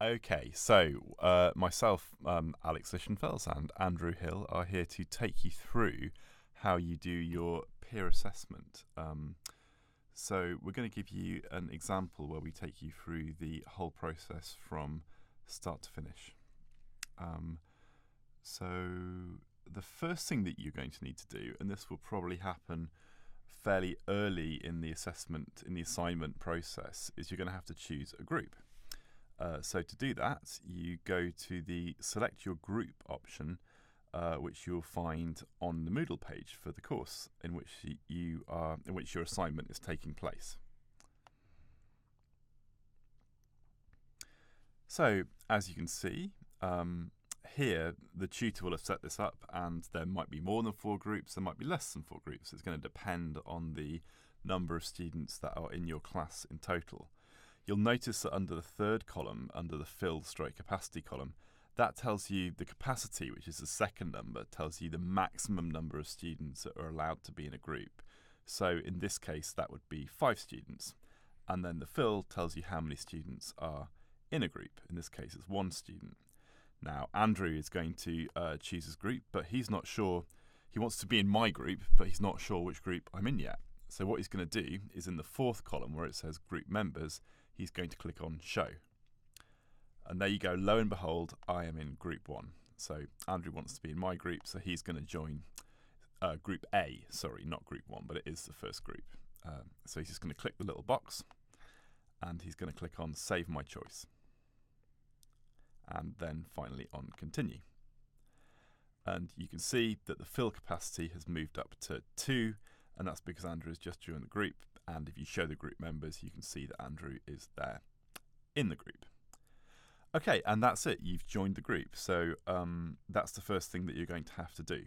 Okay, so myself, Alex Lichtenfels, and Andrew Hill are here to take you through how you do your peer assessment. So we're going to give you an example where we take you through the whole process from start to finish. So the first thing that you're going to need to do, and this will probably happen fairly early in the assignment process, is you're going to have to choose a group. So to do that, you go to the Select Your Group option, which you'll find on the Moodle page for the course in which your assignment is taking place. So as you can see, here the tutor will have set this up, and there might be more than 4 groups, there might be less than 4 groups. It's going to depend on the number of students that are in your class in total. You'll notice that under the third column, under the fill/capacity column, that tells you the capacity, which is the second number, tells you the maximum number of students that are allowed to be in a group. So in this case, that would be 5 students. And then the fill tells you how many students are in a group. In this case, it's 1 student. Now, Andrew is going to choose his group, but he's not sure. He wants to be in my group, but he's not sure which group I'm in yet. So what he's going to do is in the 4th column where it says group members, he's going to click on show. And there you go, lo and behold, I am in group 1. So Andrew wants to be in my group, so he's going to join group A, sorry, not group 1, but it is the first group. So he's just going to click the little box, and he's going to click on save my choice. And then finally on continue. And you can see that the fill capacity has moved up to 2, and that's because Andrew has just joined the group. And if you show the group members, you can see that Andrew is there in the group. Okay, and that's it. You've joined the group. So that's the first thing that you're going to have to do.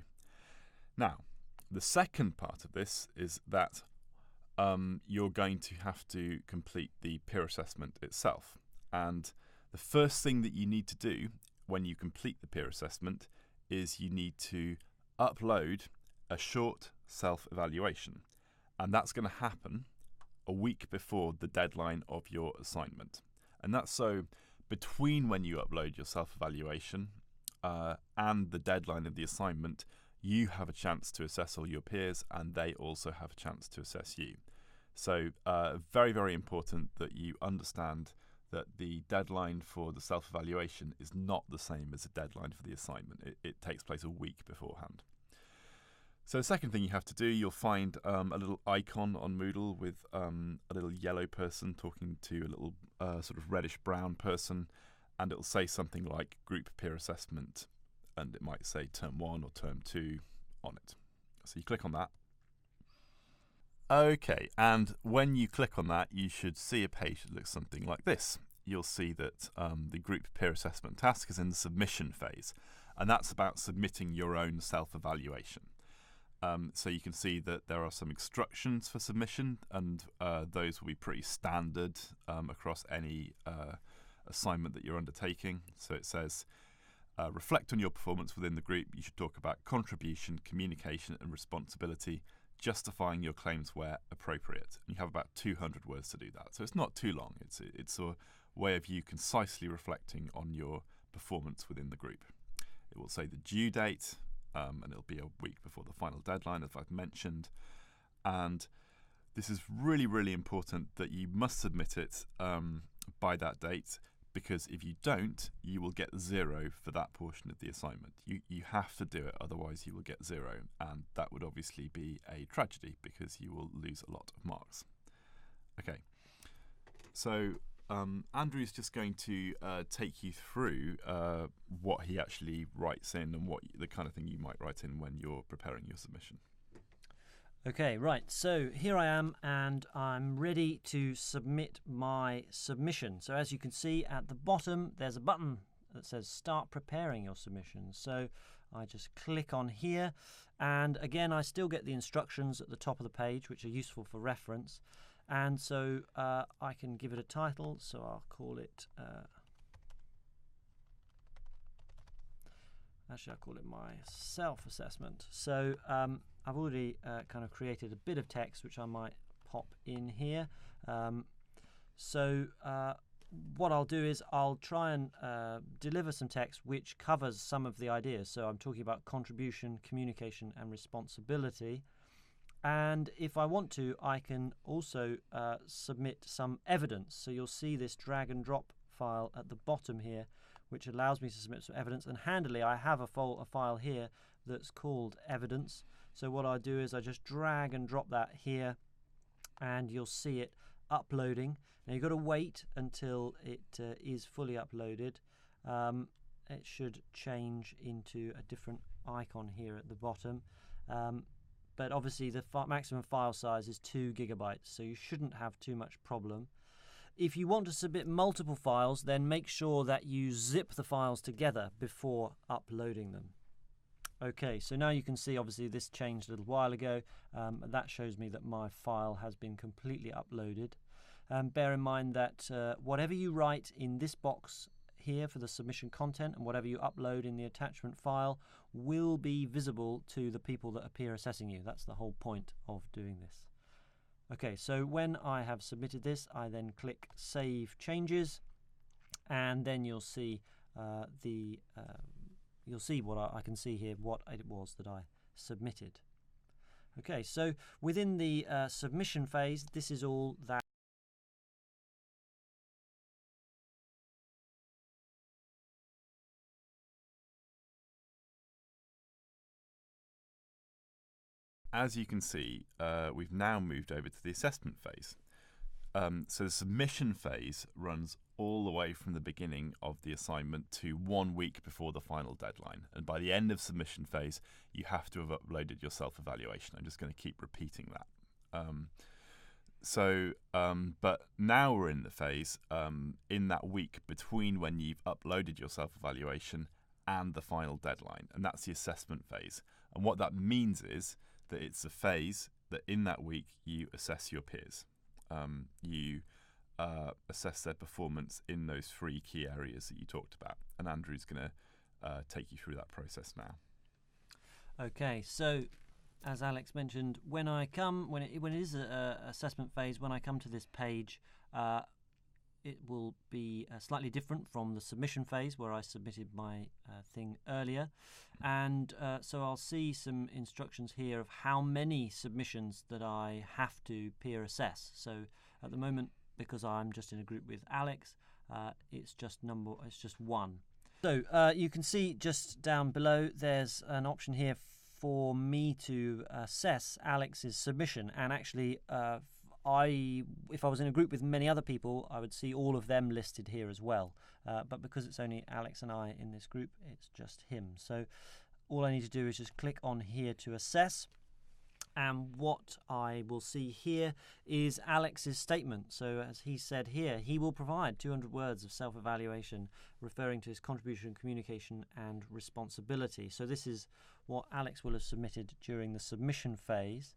Now, the second part of this is that you're going to have to complete the peer assessment itself. And the first thing that you need to do when you complete the peer assessment is you need to upload a short self-evaluation. And that's going to happen a week before the deadline of your assignment. And that's so between when you upload your self-evaluation and the deadline of the assignment, you have a chance to assess all your peers, and they also have a chance to assess you. So very, very important that you understand that the deadline for the self-evaluation is not the same as the deadline for the assignment. It takes place a week beforehand. So the second thing you have to do, you'll find a little icon on Moodle with a little yellow person talking to a little sort of reddish brown person, and it'll say something like group peer assessment, and it might say term 1 or term 2 on it. So you click on that. Okay, and when you click on that, you should see a page that looks something like this. You'll see that the group peer assessment task is in the submission phase, and that's about submitting your own self-evaluation. So you can see that there are some instructions for submission, and those will be pretty standard across any assignment that you're undertaking. So it says, reflect on your performance within the group. You should talk about contribution, communication and responsibility, justifying your claims where appropriate. And you have about 200 words to do that. So it's not too long. It's a way of you concisely reflecting on your performance within the group. It will say the due date, and it'll be a week before the final deadline, as I've mentioned. And this is really, really important that you must submit it by that date, because if you don't, you will get 0 for that portion of the assignment. You have to do it, otherwise you will get 0, and that would obviously be a tragedy because you will lose a lot of marks. Okay, so Andrew's just going to take you through what he actually writes in and what the kind of thing you might write in when you're preparing your submission. Okay, right, so here I am, and I'm ready to submit my submission. So as you can see at the bottom, there's a button that says start preparing your submission. So I just click on here, and again I still get the instructions at the top of the page, which are useful for reference. And so I can give it a title, so I'll call it, actually I'll call it my self-assessment. So I've already kind of created a bit of text which I might pop in here. So what I'll do is I'll try and deliver some text which covers some of the ideas. So I'm talking about contribution, communication, and responsibility. And if I want to, I can also submit some evidence. So you'll see this drag and drop file at the bottom here, which allows me to submit some evidence. And handily, I have a file here that's called evidence. So what I do is I just drag and drop that here, and you'll see it uploading. Now you've got to wait until it is fully uploaded. It should change into a different icon here at the bottom. But obviously the maximum file size is 2 GB, so you shouldn't have too much problem. If you want to submit multiple files, then make sure that you zip the files together before uploading them. Okay, so now you can see obviously this changed a little while ago. That shows me that my file has been completely uploaded. Bear in mind that whatever you write in this box here for the submission content and whatever you upload in the attachment file will be visible to the people that appear assessing you. That's the whole point of doing this. Okay, so when I have submitted this, I then click Save Changes, and then you'll see you'll see what I can see here, what it was that I submitted. Okay, so within the submission phase, this is all that. As you can see, we've now moved over to the assessment phase. So the submission phase runs all the way from the beginning of the assignment to 1 week before the final deadline. And by the end of submission phase, you have to have uploaded your self-evaluation. I'm just going to keep repeating that. But now we're in the phase in that week between when you've uploaded your self-evaluation and the final deadline. And that's the assessment phase. And what that means is that it's a phase that in that week you assess your peers. You assess their performance in those 3 key areas that you talked about. And Andrew's going to take you through that process now. Okay, so as Alex mentioned, when it is an assessment phase, when I come to this page, it will be slightly different from the submission phase where I submitted my thing earlier. And so I'll see some instructions here of how many submissions that I have to peer assess. So at the moment, because I'm just in a group with Alex, it's just 1. So you can see just down below there's an option here for me to assess Alex's submission, and actually if I was in a group with many other people, I would see all of them listed here as well. But because it's only Alex and I in this group, it's just him. So all I need to do is just click on here to assess. And what I will see here is Alex's statement. So as he said here, he will provide 200 words of self-evaluation referring to his contribution, communication, and responsibility. So this is what Alex will have submitted during the submission phase.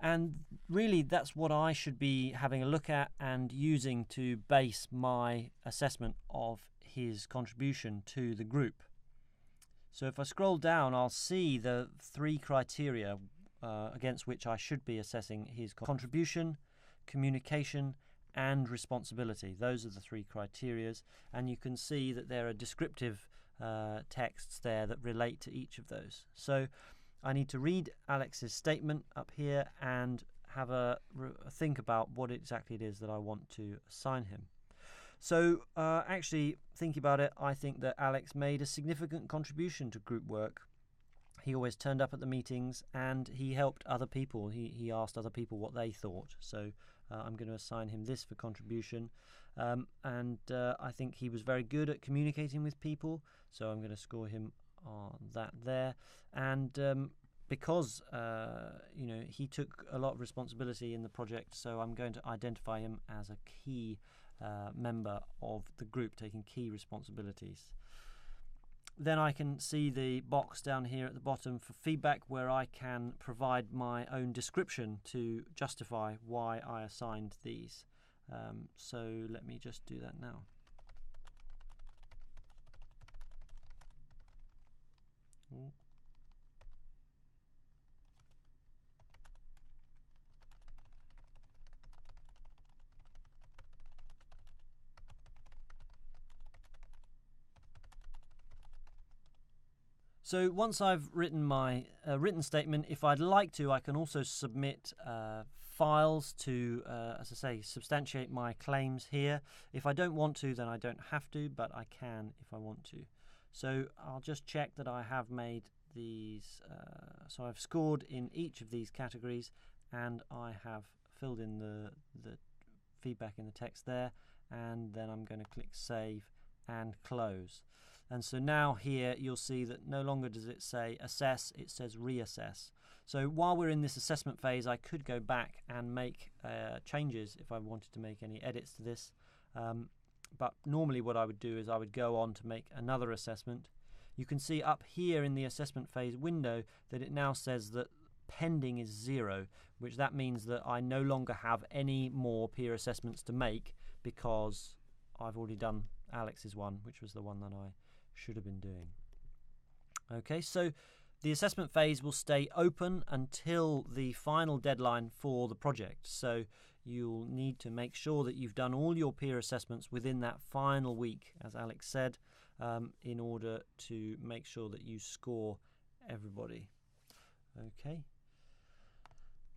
And really that's what I should be having a look at and using to base my assessment of his contribution to the group. So if I scroll down, I'll see the 3 criteria against which I should be assessing his contribution, communication, and responsibility. Those are the 3 criteria, and you can see that there are descriptive texts there that relate to each of those. So I need to read Alex's statement up here and have a think about what exactly it is that I want to assign him. So actually thinking about it, I think that Alex made a significant contribution to group work. He always turned up at the meetings and he helped other people. He asked other people what they thought. So I'm going to assign him this for contribution. And I think he was very good at communicating with people. So I'm going to score him on that there. And because he took a lot of responsibility in the project, so I'm going to identify him as a key member of the group taking key responsibilities. Then I can see the box down here at the bottom for feedback, where I can provide my own description to justify why I assigned these. So let me just do that now. So once I've written my written statement, if I'd like to, I can also submit files to, as I say, substantiate my claims here. If I don't want to, then I don't have to, but I can if I want to. So I'll just check that I have made these. So I've scored in each of these categories, and I have filled in the feedback in the text there, and then I'm going to click Save and Close. And so now here you'll see that no longer does it say assess, it says reassess. So while we're in this assessment phase, I could go back and make changes if I wanted to make any edits to this. But normally what I would do is I would go on to make another assessment. You can see up here in the assessment phase window that it now says that pending is 0, which that means that I no longer have any more peer assessments to make because I've already done Alex's one, which was the one that I should have been doing. Okay, so the assessment phase will stay open until the final deadline for the project. So you'll need to make sure that you've done all your peer assessments within that final week, as Alex said, in order to make sure that you score everybody. Okay.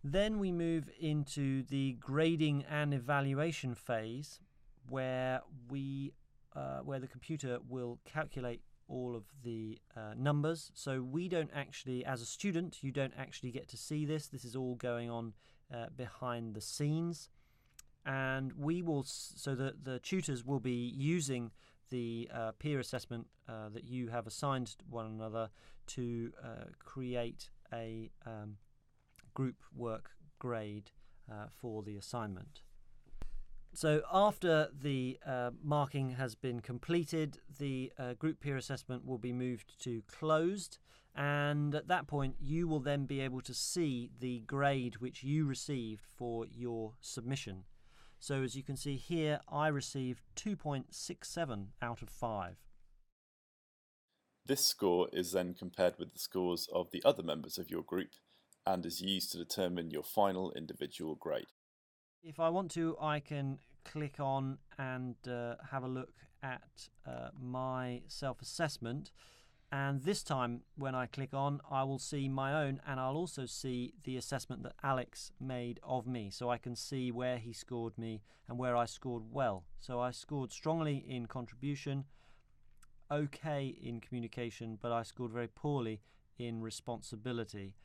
Then we move into the grading and evaluation phase, where the computer will calculate all of the numbers. So we don't actually, as a student, you don't actually get to see this. This is all going on behind the scenes, and we will. So the tutors will be using the peer assessment that you have assigned to one another to create a group work grade for the assignment. So after the marking has been completed, the group peer assessment will be moved to closed, and at that point you will then be able to see the grade which you received for your submission. So as you can see here, I received 2.67 out of 5. This score is then compared with the scores of the other members of your group and is used to determine your final individual grade. If I want to, I can click on and have a look at my self-assessment, and this time when I click on, I will see my own, and I'll also see the assessment that Alex made of me, so I can see where he scored me and where I scored well. So I scored strongly in contribution, okay in communication, but I scored very poorly in responsibility.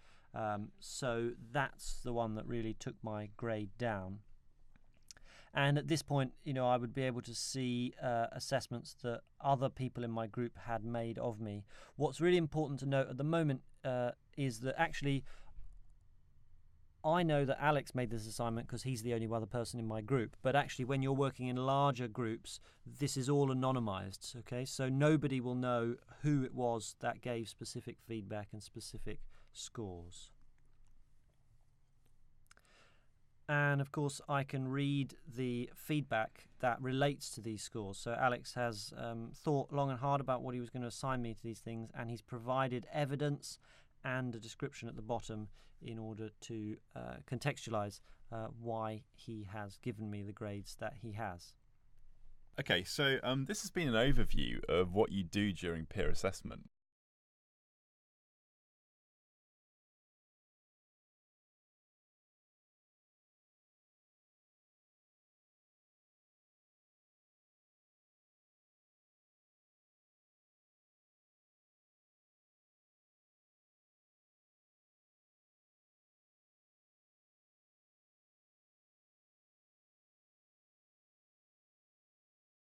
So that's the one that really took my grade down. And at this point, I would be able to see assessments that other people in my group had made of me. What's really important to note at the moment is that actually I know that Alex made this assignment because he's the only other person in my group. But actually, when you're working in larger groups, this is all anonymized. Okay, so nobody will know who it was that gave specific feedback and specific scores. And of course I can read the feedback that relates to these scores. So Alex has thought long and hard about what he was going to assign me to these things, and he's provided evidence and a description at the bottom in order to contextualize why he has given me the grades that he has. Okay, so this has been an overview of what you do during peer assessment.